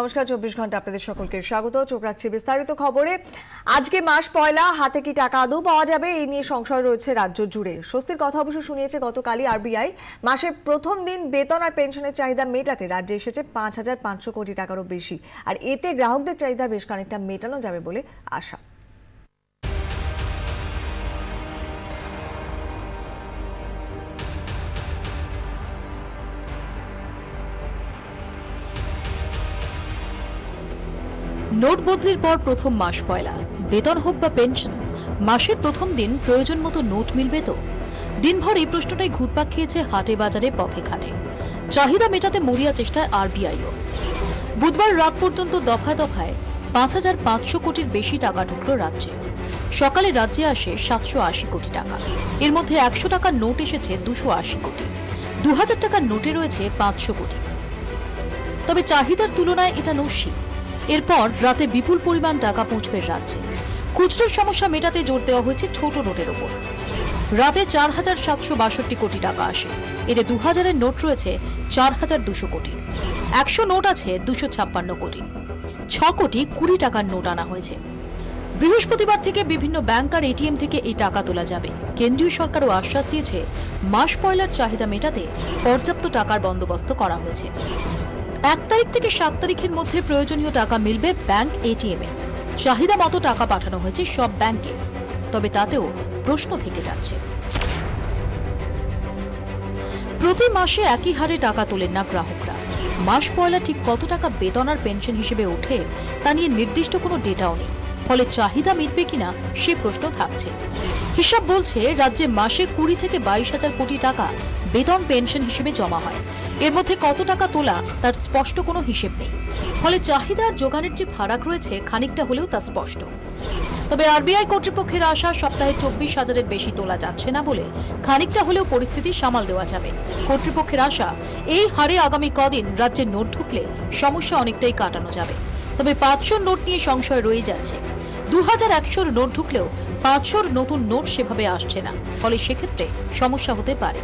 নমস্কার 24 ঘন্টা আপনাদের সকলকে স্বাগত। চোখ রাখছি বিস্তারিত খবরে। আজকে মাস পয়লা, হাতে কি টাকা আদৌ পাওয়া যাবে এই নিয়ে সংশয় রয়েছে রাজ্য জুড়ে। স্বস্তির কথা অবশ্য শুনিয়েছে গতকালই আরবিআই। মাসের প্রথম দিন বেতন আর পেনশনের চাহিদা মেটাতে রাজ্যে এসেছে ৫,৫০০ কোটি টাকারও বেশি, আর এতে গ্রাহকদের চাহিদা বেশ খানিকটা মেটানো যাবে বলে আশা। নোট বদলির পর প্রথম মাস পয়লা, বেতন হোক বা পেনশন, মাসের প্রথম দিন প্রয়োজন মতো নোট মিলবে তো? দিনভর এই প্রশ্নটাই ঘুরপাক খেয়েছে হাটে বাজারে পথে ঘাটে। চাহিদা মেটাতে মরিয়া চেষ্টায় আরবিআইও। বুধবার রাত পর্যন্ত দফায় দফায় ৫,৫০০ কোটির বেশি টাকা ঢুকল রাজ্যে। সকালে রাজ্যে আসে ৭৮০ কোটি টাকা। এর মধ্যে ১০০ টাকার নোট এসেছে ২৮০ কোটি, ২০০০ টাকার নোটে রয়েছে ৫০০ কোটি। তবে চাহিদার তুলনায় এটা নস্যি। এরপর রাতে বিপুল পরিমাণ টাকা পৌঁছয় রাজ্যে। খুচরোর সমস্যা মেটাতে জোর দেওয়া হয়েছে ছোট নোটের ওপর। রাতে ৪,৭৬২ কোটি টাকা আসে। এতে ২০০০-এর নোট রয়েছে ৪,২০০ কোটি, ১০০ নোট আছে ২৫৬ কোটি, ৬ কোটি ২০ টাকার নোট আনা হয়েছে। বৃহস্পতিবার থেকে বিভিন্ন ব্যাংক আর এটিএম থেকে এই টাকা তোলা যাবে। কেন্দ্রীয় সরকারও আশ্বাস দিয়েছে মাস পয়লার চাহিদা মেটাতে পর্যাপ্ত টাকার বন্দোবস্ত করা হয়েছে। ১ তারিখ থেকে ৭ তারিখের মধ্যে প্রয়োজনীয় টাকা মিলবে ব্যাংক এটিএমে। চাহিদা মতো টাকা পাঠানো হয়েছে সব ব্যাংকে। তবে তাতেও প্রশ্ন থেকে যাচ্ছে। প্রতি মাসে একই হারে টাকা তোলেন না গ্রাহকরা। মাস পয়লা ঠিক কত টাকা বেতন আর পেনশন হিসেবে ওঠে তা নিয়ে নির্দিষ্ট কোনো ডেটাও নেই। ফলে চাহিদা মিটবে কিনা সে প্রশ্ন থাকছে। হিসাব বলছে রাজ্যে মাসে ২০ থেকে ২২,০০০ কোটি টাকা বেতন পেনশন হিসেবে জমা হয়। এর মধ্যে কত টাকা তোলা তার স্পষ্ট কোনো হিসেব নেই। ফলে চাহিদা আর যোগানের যে ফারাক রয়েছে খানিকটা হলেও তা স্পষ্ট। তবে আরবিআই কর্তৃপক্ষের আশা সপ্তাহে ২৪,০০০-এর বেশি তোলা যাচ্ছে না বলে খানিকটা হলেও পরিস্থিতি সামাল দেওয়া যাবে। কর্তৃপক্ষের আশা এই হারে আগামী কদিন রাজ্যে নোট ঢুকলে সমস্যা অনেকটাই কাটানো যাবে। তবে ৫০০ নোট নিয়ে সংশয় রয়ে যাচ্ছে। ২,১০০-র নোট ঢুকলেও ৫০০-র নতুন নোট সেভাবে আসছে না। ফলে সেক্ষেত্রে সমস্যা হতে পারে।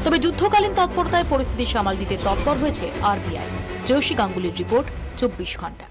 তবে যুদ্ধকালীন তৎপরতায় পরিস্থিতি সামাল দিতে তৎপর হয়েছে আরবিআই। শ্রেয়সী গাঙ্গুলির রিপোর্ট, ২৪ ঘন্টা।